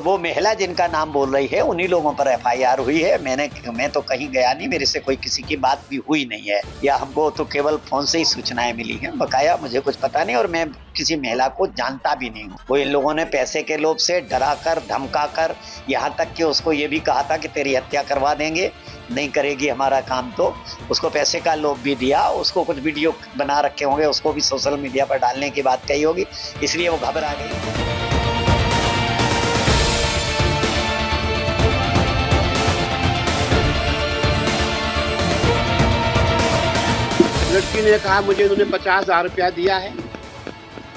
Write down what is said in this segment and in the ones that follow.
वो महिला जिनका नाम बोल रही है उन्हीं लोगों पर एफआईआर हुई है। मैं तो कहीं गया नहीं, मेरे से कोई किसी की बात भी हुई नहीं है, या हमको तो केवल फोन से ही सूचनाएं मिली हैं। बकाया मुझे कुछ पता नहीं और मैं किसी महिला को जानता भी नहीं हूँ। वो इन लोगों ने पैसे के लोभ से डरा कर धमका कर, यहाँ तक कि उसको ये भी कहा था कि तेरी हत्या करवा देंगे, नहीं करेगी हमारा काम, तो उसको पैसे का लोभ भी दिया। उसको कुछ वीडियो बना रखे होंगे, उसको भी सोशल मीडिया पर डालने की बात कही होगी, इसलिए वो घबरा गई। लड़की ने कहा मुझे इन्होंने 50,000 रुपया दिया है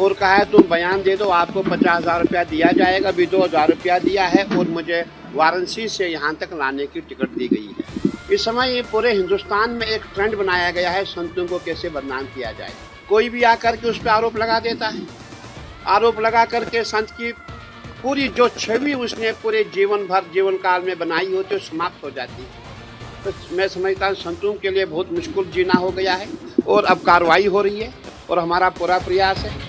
और कहा है तुम बयान दे दो, आपको 50,000 रुपया दिया जाएगा। अभी 2,000 रुपया दिया है और मुझे वाराणसी से यहाँ तक लाने की टिकट दी गई है। इस समय ये पूरे हिंदुस्तान में एक ट्रेंड बनाया गया है, संतों को कैसे बदनाम किया जाए। कोई भी आकर के उस पर आरोप लगा देता है, आरोप लगा करके संत की पूरी जो छवि उसने पूरे जीवन काल में बनाई होती है समाप्त हो जाती है। तो मैं समझता हूँ संतों के लिए बहुत मुश्किल जीना हो गया है और अब कार्रवाई हो रही है और हमारा पूरा प्रयास है।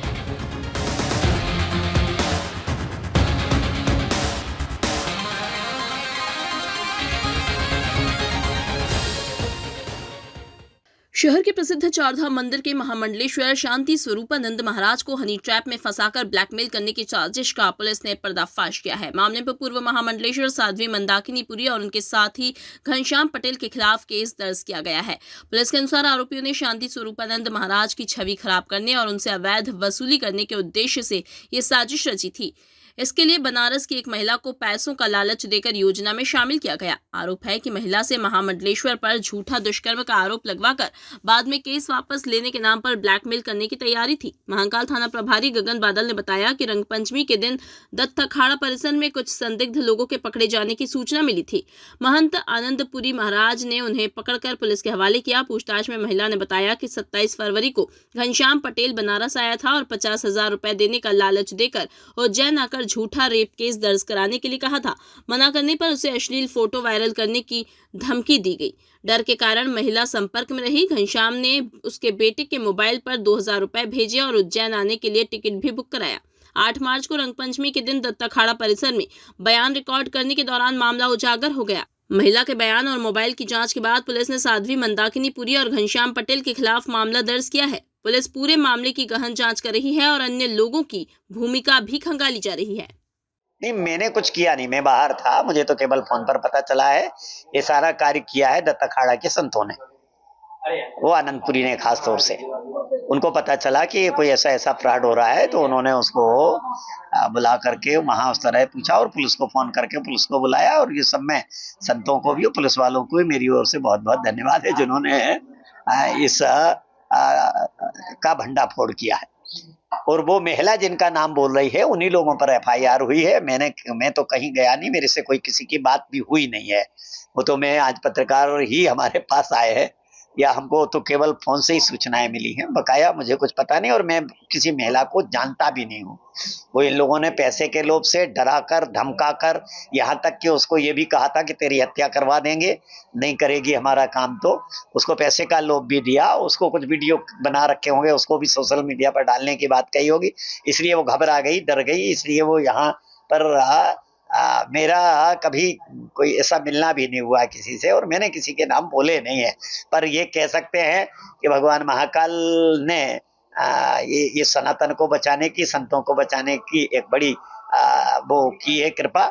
शहर के प्रसिद्ध चारधाम मंदिर के महामंडलेश्वर शांति स्वरूपानंद महाराज को हनी ट्रैप में फंसाकर ब्लैकमेल करने की साजिश का पुलिस ने पर्दाफाश किया है। मामले पर पूर्व महामंडलेश्वर साध्वी मंदाकिनी पुरी और उनके साथी घनश्याम पटेल के खिलाफ केस दर्ज किया गया है। पुलिस के अनुसार आरोपियों ने शांति स्वरूपानंद महाराज की छवि खराब करने और उनसे अवैध वसूली करने के उद्देश्य से ये साजिश रची थी। इसके लिए बनारस की एक महिला को पैसों का लालच देकर योजना में शामिल किया गया। आरोप है कि महिला से महामंडलेश्वर पर झूठा दुष्कर्म का आरोप लगवाकर बाद में केस वापस लेने के नाम पर ब्लैकमेल करने की तैयारी थी। महाकाल थाना प्रभारी गगन बादल ने बताया कि रंगपंचमी के दिन दत्त अखाड़ा परिसर में कुछ संदिग्ध लोगों के पकड़े जाने की सूचना मिली थी। महंत आनंदपुरी महाराज ने उन्हें पकड़कर पुलिस के हवाले किया। पूछताछ में महिला ने बताया कि 27 फरवरी को घनश्याम पटेल बनारस आया था और 50,000 रुपए देने का लालच देकर उज्जैन आकर झूठा रेप केस दर्ज कराने के लिए कहा था। मना करने पर उसे अश्लील फोटो वायरल करने की धमकी दी गई। डर के कारण महिला संपर्क में रही। घनश्याम ने उसके बेटे के मोबाइल पर 2,000 रुपए भेजे और उज्जैन आने के लिए टिकट भी बुक कराया। 8 मार्च को रंगपंचमी के दिन दत्त अखाड़ा परिसर में बयान रिकॉर्ड करने के दौरान मामला उजागर हो गया। महिला के बयान और मोबाइल की जांच के बाद पुलिस ने साध्वी मंदाकिनी पुरी और घनश्याम पटेल के खिलाफ मामला दर्ज किया है। पुलिस पूरे मामले की गहन जांच कर रही है और अन्य लोगों की भूमिका भी खंगाली जा रही है। नहीं, मैंने कुछ किया नहीं, मैं बाहर था, मुझे तो केवल फोन पर पता चला है। ये सारा कार्य किया है दत्त अखाड़ा के संतों ने, वो आनंदपुरी ने खास तौर से। उनको पता चला कि कोई ऐसा फ्रॉड हो रहा है, तो उन्होंने उसको बुला करके वहां उस तरह पूछा और पुलिस को फोन करके पुलिस को बुलाया। और ये सब मैं संतों को भी और पुलिस वालों को भी मेरी ओर से बहुत बहुत धन्यवाद है, जिन्होंने इस का भंडाफोड़ किया है। और वो महिला जिनका नाम बोल रही है उन्हीं लोगों पर एफआईआर हुई है। मैं तो कहीं गया नहीं, मेरे से कोई किसी की बात भी हुई नहीं है। वो तो मैं आज पत्रकार ही हमारे पास आए हैं, या हमको तो केवल फोन से ही सूचनाएं मिली हैं। बकाया मुझे कुछ पता नहीं और मैं किसी महिला को जानता भी नहीं हूँ। वो इन लोगों ने पैसे के लोभ से डरा कर धमका कर, यहाँ तक कि उसको ये भी कहा था कि तेरी हत्या करवा देंगे, नहीं करेगी हमारा काम, तो उसको पैसे का लोभ भी दिया। उसको कुछ वीडियो बना रखे होंगे, उसको भी सोशल मीडिया पर डालने की बात कही होगी, इसलिए वो घबरा गई, डर गई, इसलिए वो यहाँ पर मेरा कभी कोई ऐसा मिलना भी नहीं हुआ किसी से और मैंने किसी के नाम बोले नहीं है। पर ये कह सकते हैं कि भगवान महाकाल ने ये सनातन को बचाने की, संतों को बचाने की एक बड़ी वो की है कृपा।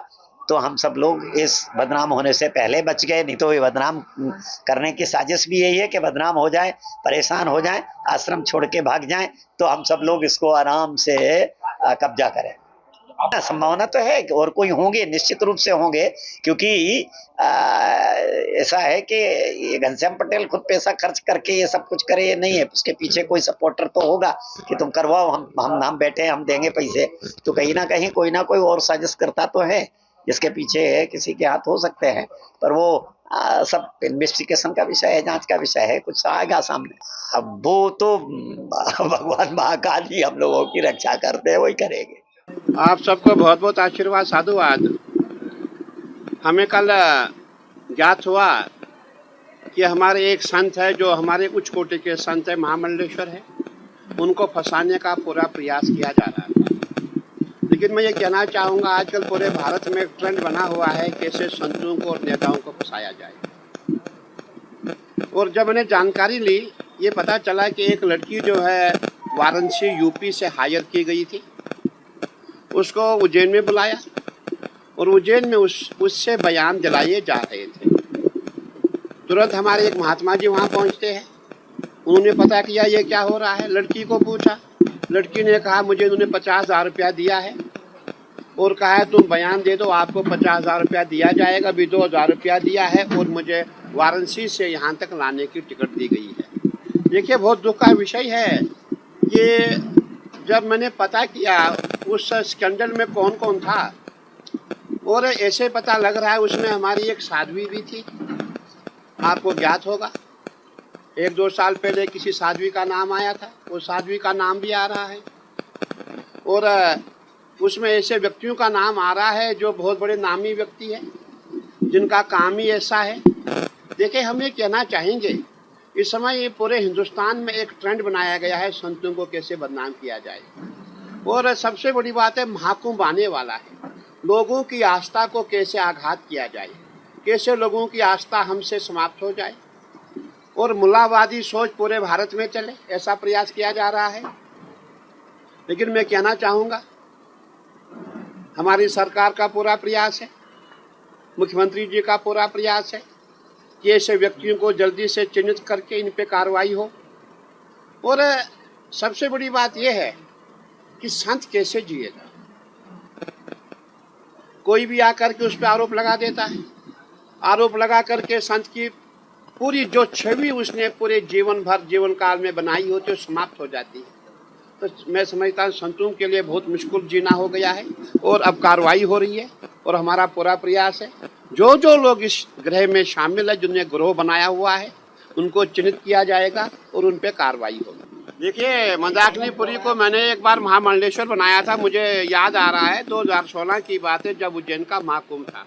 तो हम सब लोग इस बदनाम होने से पहले बच गए, नहीं तो ये बदनाम करने की साजिश भी यही है कि बदनाम हो जाए, परेशान हो जाए, आश्रम छोड़ के भाग जाएं, तो हम सब लोग इसको आराम से कब्जा करें। संभावना तो है और कोई होंगे, निश्चित रूप से होंगे, क्योंकि ऐसा है कि ये घनश्याम पटेल खुद पैसा खर्च करके ये सब कुछ करे, ये नहीं है। उसके पीछे कोई सपोर्टर तो होगा कि तुम करवाओ, हम बैठे हैं, हम देंगे पैसे। तो कहीं ना कहीं कोई ना कोई और साजिश करता तो है, जिसके पीछे किसी के हाथ हो सकते हैं। पर वो सब इन्वेस्टिगेशन का विषय है, जांच का विषय है, कुछ आएगा सामने। अब वो तो भगवान महाकाल ही हम लोगों की रक्षा करते हैं, वही करेंगे। आप सबको बहुत बहुत आशीर्वाद, साधुवाद। हमें कल ज्ञात हुआ कि हमारे एक संत है जो हमारे उच्च कोटि के संत है, महामंडलेश्वर है, उनको फंसाने का पूरा प्रयास किया जा रहा है। लेकिन मैं ये कहना चाहूँगा आजकल पूरे भारत में एक ट्रेंड बना हुआ है कैसे संतों को और नेताओं को फंसाया जाए। और जब मैंने जानकारी ली, ये पता चला कि एक लड़की जो है वाराणसी यूपी से हायर की गई थी, उसको उज्जैन में बुलाया और उज्जैन में उससे बयान दिलाए जा रहे थे। तुरंत हमारे एक महात्मा जी वहाँ पहुँचते हैं, उन्होंने पता किया ये क्या हो रहा है, लड़की को पूछा। लड़की ने कहा मुझे उन्होंने 50,000 रुपया दिया है और कहा है तुम बयान दे दो, आपको 50,000 रुपया दिया जाएगा। अभी 2,000 रुपया दिया है और मुझे वाराणसी से यहाँ तक लाने की टिकट दी गई है। देखिए बहुत दुख का विषय है कि जब मैंने पता किया उस स्कैंडल में कौन कौन था, और ऐसे पता लग रहा है उसमें हमारी एक साध्वी भी थी, आपको ज्ञात होगा। 1-2 साल पहले किसी साध्वी का नाम आया था, वो साध्वी का नाम भी आ रहा है और उसमें ऐसे व्यक्तियों का नाम आ रहा है जो बहुत बड़े नामी व्यक्ति है, जिनका काम ही ऐसा है। देखिए हम ये कहना चाहेंगे, इस समय ये पूरे हिंदुस्तान में एक ट्रेंड बनाया गया है संतों को कैसे बदनाम किया जाए। और सबसे बड़ी बात है महाकुंभ आने वाला है, लोगों की आस्था को कैसे आघात किया जाए, कैसे लोगों की आस्था हमसे समाप्त हो जाए और मुल्लावादी सोच पूरे भारत में चले, ऐसा प्रयास किया जा रहा है। लेकिन मैं कहना चाहूँगा हमारी सरकार का पूरा प्रयास है, मुख्यमंत्री जी का पूरा प्रयास है कि ऐसे व्यक्तियों को जल्दी से चिन्हित करके इन पे कार्रवाई हो। और सबसे बड़ी बात यह है कि संत कैसे जिएगा। कोई भी आकर के उस पर आरोप लगा देता है, आरोप लगा करके संत की पूरी जो छवि उसने पूरे जीवन भर जीवन काल में बनाई होती है समाप्त हो जाती है। तो मैं समझता हूँ संतों के लिए बहुत मुश्किल जीना हो गया है और अब कार्रवाई हो रही है और हमारा पूरा प्रयास है जो जो लोग इस ग्रह में शामिल है, जिन्हें ग्रोह बनाया हुआ है, उनको चिन्हित किया जाएगा और उन पर कार्रवाई होगी। देखिए मंदाकिनीपुरी को मैंने एक बार महामंडलेश्वर बनाया था, मुझे याद आ रहा है 2016 की बात है, जब उज्जैन का महाकुंभ था।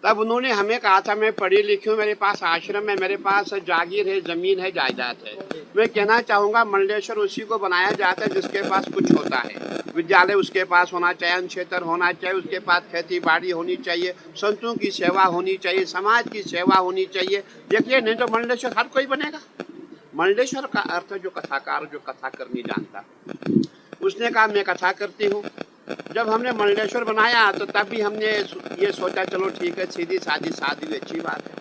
तब उन्होंने हमें कहा था मैं पढ़ी लिखी हूँ, मेरे पास आश्रम है, मेरे पास जागीर है, जमीन है, जायदाद है। मैं कहना चाहूँगा मंडलेश्वर उसी को बनाया जाता है जिसके पास कुछ होता है। विद्यालय उसके पास होना चाहिए, अन्न क्षेत्र होना चाहिए, उसके पास खेती बाड़ी होनी चाहिए, संतों की सेवा होनी चाहिए, समाज की सेवा होनी चाहिए। देखिए नहीं तो मंडलेश्वर हर कोई बनेगा। मंडलेश्वर का अर्थ जो कथाकार, जो कथा करनी जानता, उसने कहा मैं कथा करती हूँ। जब हमने मंडलेश्वर बनाया तो तब भी हमने ये सोचा चलो ठीक है, सीधी सादी शादी अच्छी बात है।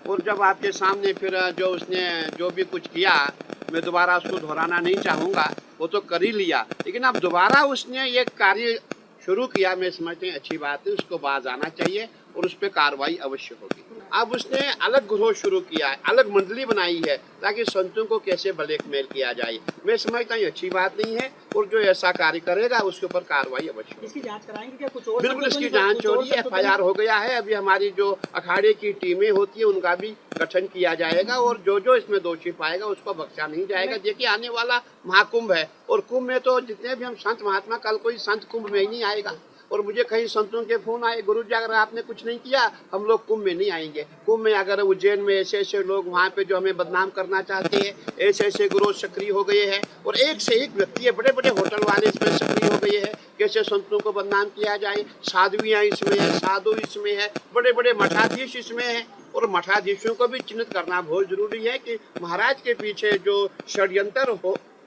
और जब आपके सामने फिर जो उसने जो भी कुछ किया, मैं दोबारा उसको दोहराना नहीं चाहूँगा, वो तो कर ही लिया, लेकिन अब दोबारा उसने ये कार्य शुरू किया, मैं समझते हैं अच्छी बात है, उसको बाज आना चाहिए और उस पर कार्रवाई अवश्य होगी। अब उसने अलग ग्रोह शुरू किया है, अलग मंडली बनाई है ताकि संतों को कैसे ब्लैकमेल किया जाए। मैं समझता हूँ अच्छी बात नहीं है और जो ऐसा कार्य करेगा उसके ऊपर कार्रवाई अवश्य होगी। इसकी जांच कराएंगे क्या? कुछ और बिल्कुल इसकी जांच हो रही है, FIR हो गया है। अभी हमारी जो अखाड़े की टीमें होती है उनका भी गठन किया जाएगा और जो जो इसमें दोषी पाएगा उसको बख्शा नहीं जाएगा। देखिए आने वाला महाकुंभ है और कुंभ में तो जितने भी हम संत महात्मा, कल कोई संत कुंभ में ही नहीं आएगा। और मुझे कई संतों के फोन आए, गुरु जी अगर आपने कुछ नहीं किया हम लोग कुंभ में नहीं आएंगे। कुंभ में अगर उज्जैन में ऐसे ऐसे लोग वहाँ पे जो हमें बदनाम करना चाहते हैं, ऐसे ऐसे गुरु सक्रिय हो गए हैं और एक से एक व्यक्ति है, बड़े बड़े होटल वाले इसमें सक्रिय हो गए हैं, कैसे संतों को बदनाम किया जाए। साध्वियाँ इसमें है, साधु इसमें है, बड़े बड़े मठाधीश इसमें है। और मठाधीशों को भी चिन्हित करना बहुत जरूरी है कि महाराज के पीछे जो षड्यंत्र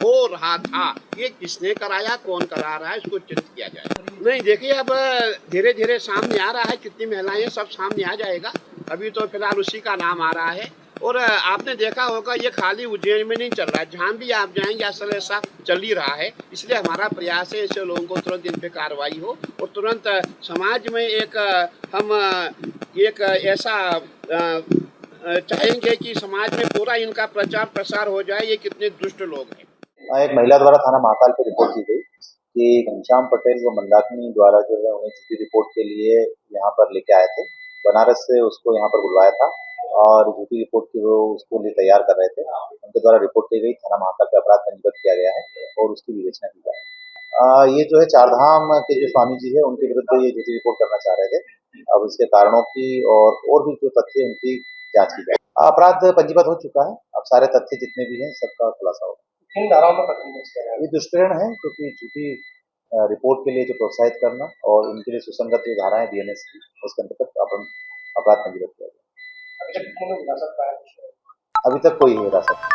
हो रहा था, ये किसने कराया, कौन करा रहा है, इसको चिन्हित किया जाए। नहीं देखिए अब धीरे धीरे सामने आ रहा है, कितनी महिलाएं सब सामने आ जाएगा। अभी तो फिलहाल उसी का नाम आ रहा है। और आपने देखा होगा ये खाली उज्जैन में नहीं चल रहा है, जहाँ भी आप जाएंगे असल ऐसा चल ही रहा है। इसलिए हमारा प्रयास है ऐसे लोगों को तुरंत इन पे कार्रवाई हो और तुरंत समाज में एक ऐसा चाहेंगे कि समाज में पूरा इनका प्रचार प्रसार हो जाए, ये कितने दुष्ट लोग हैं। एक महिला द्वारा थाना महाकाल पे रिपोर्ट की गई कि घनश्याम पटेल व मंदाकिनी द्वारा जो है उन्हें झूठी रिपोर्ट के लिए यहाँ पर लेके आए थे। बनारस से उसको यहाँ पर बुलवाया था और झूठी रिपोर्ट की वो उसको लिए तैयार कर रहे थे। उनके द्वारा रिपोर्ट की गई, थाना महाकाल पे अपराध पंजीबद्ध किया गया है और उसकी विवेचना की जाए। ये जो है चारधाम के जो स्वामी जी है उनके विरुद्ध ये झूठी रिपोर्ट करना चाह रहे थे। अब इसके कारणों की और भी जो तथ्य उनकी जाँच की जाए। अपराध पंजीबद्ध हो चुका है, अब सारे तथ्य जितने भी हैं सबका खुलासा होगा। किन धाराओं में प्रकरण दर्ज किया गया? ये दुष्प्रेरण है क्योंकि झूठी रिपोर्ट के लिए जो प्रोत्साहित करना और उनके लिए सुसंगत जो धाराएं बीएनएस की उसके अंतर्गत अपराध पंजीबद्ध किया गया। अभी तक कोई हिरासत